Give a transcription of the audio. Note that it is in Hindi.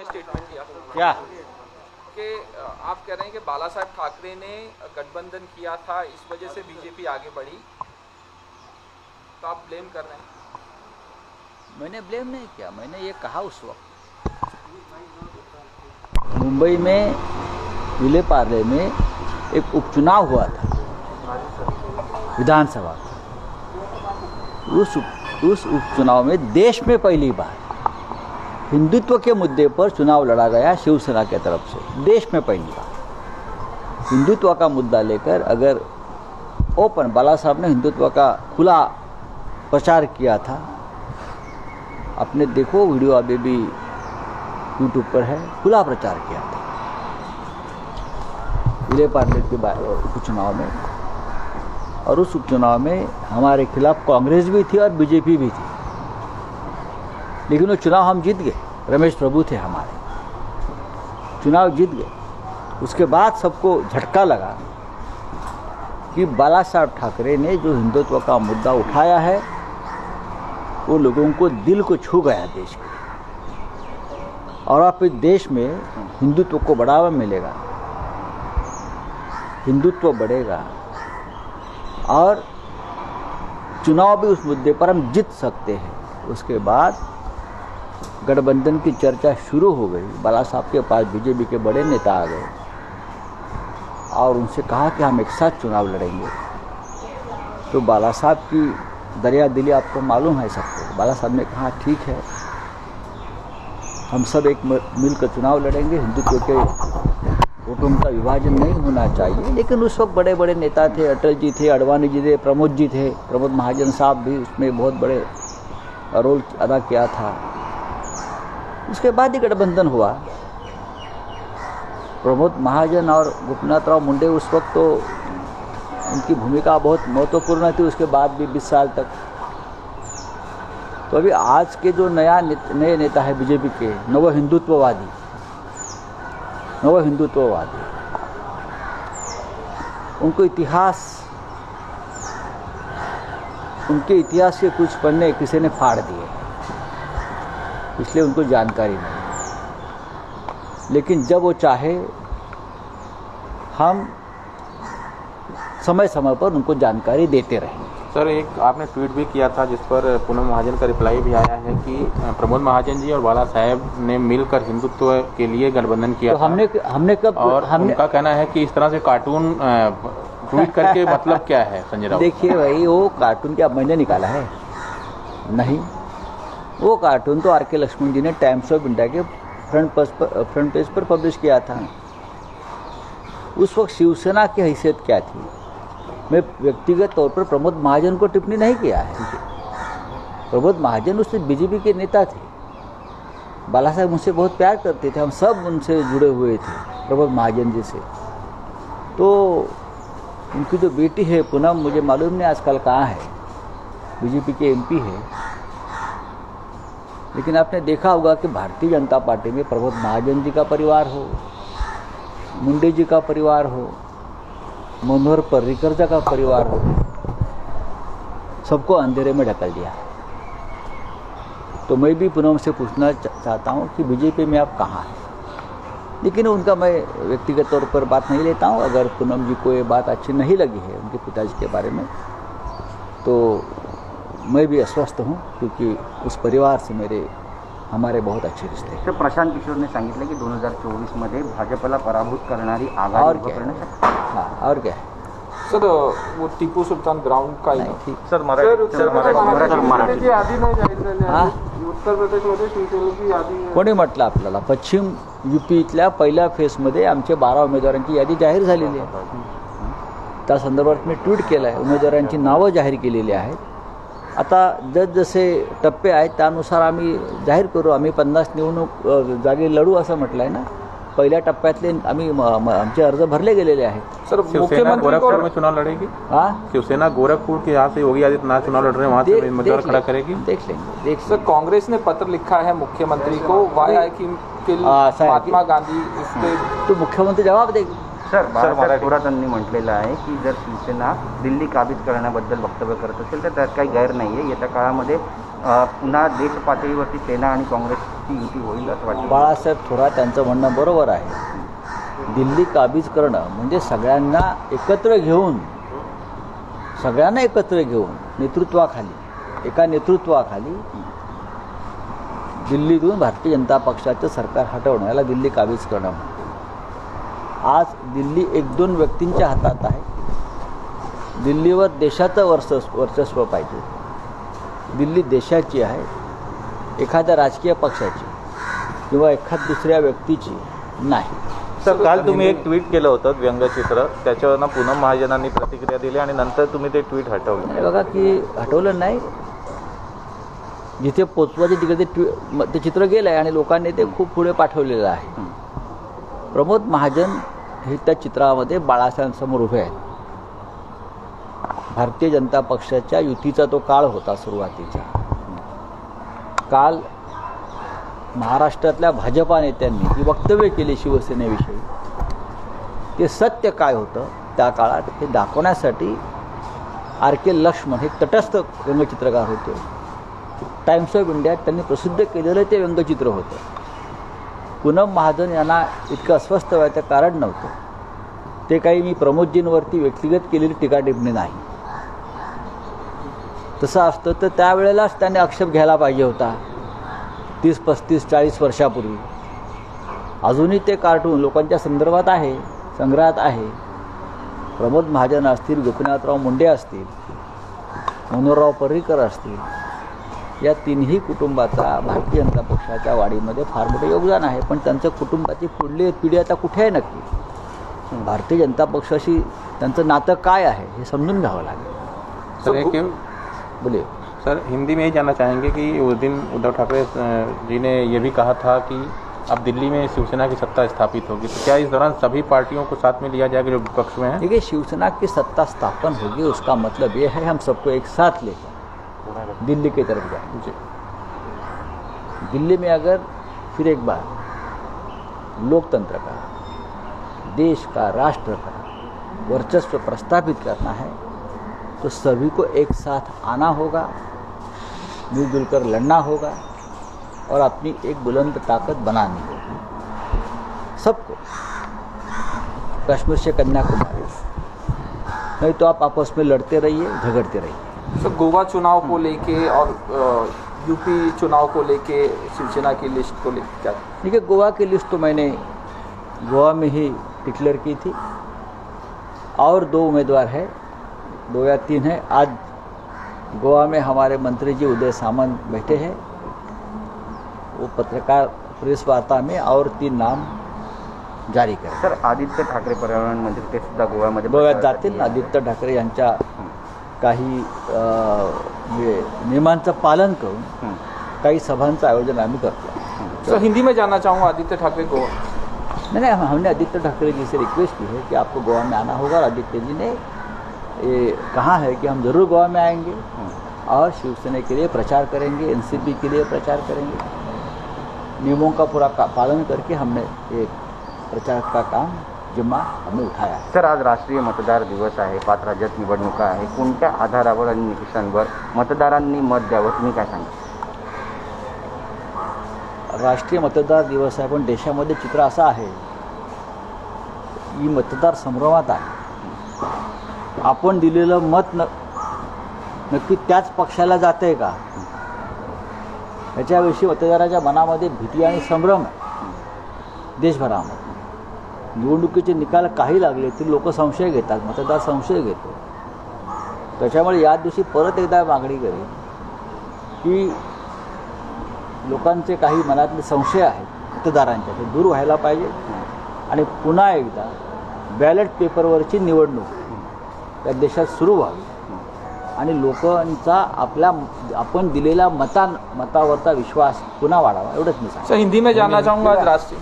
स्टेटमेंट दिया क्या कि आप कह रहे हैं कि बाला साहब ठाकरे ने गठबंधन किया था, इस वजह से बीजेपी आगे बढ़ी, तो आप ब्लेम कर रहे हैं? मैंने ब्लेम नहीं किया, मैंने ये कहा उस वक्त मुंबई में विले पार्ले में एक उपचुनाव हुआ था विधानसभा का। उस उपचुनाव में देश में पहली बार हिंदुत्व के मुद्दे पर चुनाव लड़ा गया शिवसेना के तरफ से। देश में पहली बार हिंदुत्व का मुद्दा लेकर अगर ओपन बाला साहब ने हिंदुत्व का खुला प्रचार किया था। आपने देखो वीडियो अभी भी यूट्यूब पर है, खुला प्रचार किया था विले पार्ले के उपचुनाव में। और उस उपचुनाव में हमारे खिलाफ कांग्रेस भी थी और बीजेपी भी थी, लेकिन वो चुनाव हम जीत गए। रमेश प्रभु थे हमारे, चुनाव जीत गए। उसके बाद सबको झटका लगा कि बाला साहब ठाकरे ने जो हिंदुत्व का मुद्दा उठाया है वो लोगों को दिल को छू गया देश के। और अब इस देश में हिंदुत्व को बढ़ावा मिलेगा, हिंदुत्व बढ़ेगा और चुनाव भी उस मुद्दे पर हम जीत सकते हैं। उसके बाद गठबंधन की चर्चा शुरू हो गई। बाला साहब के पास बीजेपी के बड़े नेता आ गए और उनसे कहा कि हम एक साथ चुनाव लड़ेंगे। तो बाला साहब की दरिया दिली आपको मालूम है सबको। बाला साहब ने कहा ठीक है, हम सब एक मिलकर चुनाव लड़ेंगे, हिंदुत्व के वोटों का विभाजन नहीं होना चाहिए। लेकिन उस वक्त बड़े बड़े नेता थे, अटल जी थे, अडवाणी जी थे, प्रमोद जी थे, प्रमोद महाजन साहब भी उसमें बहुत बड़े रोल अदा किया था। उसके बाद ही गठबंधन हुआ। प्रमोद महाजन और गोपीनाथ राव मुंडे उस वक्त तो उनकी भूमिका बहुत महत्वपूर्ण थी, उसके बाद भी 20 साल तक। तो अभी आज के जो नए नेता है बीजेपी के, नव हिंदुत्ववादी, उनको उनके इतिहास के कुछ पन्ने किसी ने फाड़ दिए, इसलिए उनको जानकारी नहीं। लेकिन जब वो चाहे हम समय समय पर उनको जानकारी देते रहेंगे। सर, एक आपने ट्वीट भी किया था जिस पर पूनम महाजन का रिप्लाई भी आया है कि प्रमोद महाजन जी और बाला साहब ने मिलकर हिंदुत्व के लिए गठबंधन किया तो था। हमने कब और उनका कहना है कि इस तरह से कार्टून ट्वीट करके मतलब क्या है संजय राउत? देखिए भाई, वो कार्टून क्या मैंने निकाला है? नहीं, वो कार्टून तो आर.के. लक्ष्मण जी ने टाइम्स ऑफ इंडिया के फ्रंट पेज पर पब्लिश किया था। उस वक्त शिवसेना की हैसियत क्या थी? मैं व्यक्तिगत तौर पर प्रमोद महाजन को टिप्पणी नहीं किया है। प्रमोद महाजन उससे बीजेपी के नेता थे। बाला साहब मुझसे बहुत प्यार करते थे, हम सब उनसे जुड़े हुए थे प्रमोद महाजन जी से। तो उनकी जो बेटी है पूनम, मुझे मालूम नहीं आजकल कहाँ है, बीजेपी के एमपी है। लेकिन आपने देखा होगा कि भारतीय जनता पार्टी में प्रमोद महाजन जी का परिवार हो, मुंडे जी का परिवार हो, मनोहर पर्रिकर का परिवार हो, सबको अंधेरे में ढकल दिया। तो मैं भी पूनम से पूछना चाहता हूँ कि बीजेपी में आप कहाँ हैं? लेकिन उनका मैं व्यक्तिगत तौर पर बात नहीं लेता हूँ। अगर पूनम जी को ये बात अच्छी नहीं लगी है उनके पिताजी के बारे में, तो मैं भी अस्वस्थ हूँ, क्योंकि उस परिवार से हमारे बहुत अच्छे रिश्ते हैं। तर प्रशांत किशोरने सांगितलं की 2024 भाजपला पराभूत करणारी आघाडी और उभं क्या करण्यात शकते. हाँ, और क्या है? सर, वो टीपू सुलतान ग्राउंड का नहीं, ठीक। सर मराठी यादी नाही जाहीर झाली हाँ? आहे. उत्तर प्रदेशमध्ये शिवसेनेची यादी कोणी म्हटलं आपल्याला? पश्चिम यूपीतल्या पहिल्या फेजमध्ये आमचे 12 उमेदवारांची यादी जाहीर झालेली आहे. त्या संदर्भात मी ट्विट केलं आहे, उमेदवारांची नावं जाहीर केलेली आहेत. आता जसे टप्पे आहेत त्यानुसार आम्ही जाहीर करू. आम्ही 50 निवडणूक जागी लढू असं म्हटलं आहे ना. पहिल्या टप्प्यातले आम्ही आमचे अर्ज भरले गेलेले आहेत. सर, शिवसेना गोरखपुर में चुनाव लड़ेगी? हाँ, शिवसेना गोरखपुर के यहाँ से योगी आदित्यनाथ चुनाव लड़ रहे हैं, वहाँ से उम्मीदवार खड़ा करेगी? देख लेंगे। सर, कांग्रेस ने पत्र लिखा है मुख्यमंत्री को, वाई आई किल महात्मा गांधी, इस पे तो मुख्यमंत्री जवाब देगी. सर बाळासाहेब थोरातांनी म्हटलेलं आहे की जर शिवसेना दिल्ली काबीज करण्याबद्दल वक्तव्य करत असेल तर त्यात काही गैर नाही आहे. येत्या काळामध्ये पुन्हा देश पातळीवरती सेना आणि काँग्रेसची युती होईल असं वाटतं? बाळासाहेब थोरात यांचं म्हणणं बरोबर आहे. दिल्ली काबीज करणं म्हणजे सगळ्यांना एकत्र घेऊन एका नेतृत्वाखाली दिल्लीतून भारतीय जनता पक्षाचं सरकार हटवणं, याला दिल्ली काबीज करणं. आज दिल्ली 1-2 व्यक्तींच्या हातात आहे. दिल्लीवर देशाचं वर्चस्व पाहिजे. दिल्ली देशाची आहे, एखाद्या राजकीय पक्षाची किंवा दुसऱ्या व्यक्तीची नाही. सर, काल तुम्ही एक ट्विट केलं होतं व्यंगचित्र, त्याच्यावरनं पूनम महाजनांनी प्रतिक्रिया दिली आणि नंतर तुम्ही ते ट्विट हटवलं. हे बघा की हटवलं नाही, जिथे पोचवायचे तिकडे ते चित्र गेलं आहे आणि लोकांनी ते खूप पुढे पाठवलेलं आहे. प्रमोद महाजन हे त्या चित्रामध्ये बाळासाहेबांसमोर उभे आहेत. भारतीय जनता पक्षाच्या युतीचा तो काळ होता सुरुवातीचा. काल महाराष्ट्रातल्या भाजपा नेत्यांनी जी वक्तव्य केली शिवसेनेविषयी, ते सत्य काय होतं त्या काळात हे दाखवण्यासाठी RK लक्ष्मण हे तटस्थ व्यंगचित्रकार होते. टाइम्स ऑफ इंडियात त्यांनी प्रसिद्ध केलेलं ते व्यंगचित्र होतं. पूनम महाजन यांना इतकं अस्वस्थ व्हायचं कारण नव्हतं. ते काही मी प्रमोदजींवरती व्यक्तिगत केलेली टीका टिप्पणी नाही. तसं असतं तर त्यावेळेलाच त्याने आक्षेप घ्यायला पाहिजे होता, 30, 35, 40 वर्षापूर्वी. अजूनही ते कार्टून लोकांच्या संदर्भात आहे, संग्रहात आहे. प्रमोद महाजन असतील, गोपीनाथराव मुंडे असतील, मनोहरराव पर्रीकर असतील, या तिन्ही कुटुंबाचा भारतीय जनता पक्षाच्या वाढीमध्ये फार मोठं योगदान आहे. पण त्यांचं कुटुंबाची पुढली पिढी आता कुठे आहे नक्की? भारतीय जनता पक्षाशी त्यांचं नातं काय आहे हे समजून घ्यावं लागेल. सर बोलिए. सर, हिंदी में ही जानना चाहेंगे कि उस दिन उद्धव ठाकरे जी ने ये भी कहा था कि अब दिल्ली में शिवसेना की सत्ता स्थापित होगी, तो क्या इस दौरान सभी पार्टियों को साथ में लिया जाएगा जो विपक्ष में है? देखिए, शिवसेना की सत्ता स्थापन होगी, उसका मतलब ये है हम सबको एक साथ लेकर दिल्ली की तरफ जाएंगे. दिल्ली में अगर फिर एक बार लोकतंत्र का, देश का, राष्ट्र का वर्चस्व प्रस्थापित करना है तो सभी को एक साथ आना होगा, मिलजुल कर लड़ना होगा और अपनी एक बुलंद ताकत बनानी होगी सबको, कश्मीर से कन्याकुमारी. नहीं तो आप आपस में लड़ते रहिए, झगड़ते रहिए. तो गोवा चुनाव को लेके और यूपी चुनाव को लेके शिवसेना की लिस्ट को लेके क्या? देखिए, गोवा की लिस्ट तो मैंने गोवा में ही डिक्लेयर की थी और 2 उम्मीदवार है, 2 या 3 है. आज गोवा में हमारे मंत्री जी उदय सामंत बैठे हैं, वो पत्रकार प्रेस वार्ता में और 3 नाम जारी करें. सर, आदित्य ठाकरे पर्यावरण मंत्री ते सुद्धा गोव्यामध्ये गोव्यात जातील. आदित्य ठाकरे यांच्या काही नियमांचं पालन करून काही सभांचं आयोजन आम्ही करतो. सर, हिंदी में जानना चाहूँगा, आदित्य ठाकरे गोवा. नहीं, हमने आदित्य ठाकरे जी से रिक्वेस्ट की है कि आपको गोवा में आना होगा और आदित्य जी ने ये कहा है कि हम ज़रूर गोवा में आएंगे और शिवसेना के लिए प्रचार करेंगे, NCP के लिए प्रचार करेंगे. नियमों का पूरा पालन करके हमने ये प्रचार का काम जिम्मा हमने उठाया है. सर, आज राष्ट्रीय मतदार दिवस आहे, 5 राज्यात निवडणुका आहे. कोणत्या आधारावर आणि निकषांवर मतदारांनी मत द्यावं, तुम्ही काय सांगा? राष्ट्रीय मतदार दिवस आहे, पण देशामध्ये चित्र असं आहे की मतदार संभ्रमात आहे. आपण दिलेलं मत नक्की त्याच पक्षाला जातंय का, याच्याविषयी मतदाराच्या मनामध्ये भीती आणि संभ्रम आहे. देशभरामध्ये निवडणुकीचे निकाल काही लागले तरी लोक संशय घेतात, मतदार संशय घेतो. त्याच्यामुळे या दिवशी परत एकदा मागणी करेन की लोकांचे काही मनातले संशय आहेत मतदारांच्या, ते दूर व्हायला पाहिजे आणि पुन्हा एकदा बॅलेट पेपरवरची निवडणूक त्या देशात सुरू व्हावी आणि लोकांचा आपण दिलेल्या मतावरचा विश्वास पुन्हा वाढावा, एवढंच मी सांगतो. सर, हिंदी में जानना चाहूँगा, आज राष्ट्रीय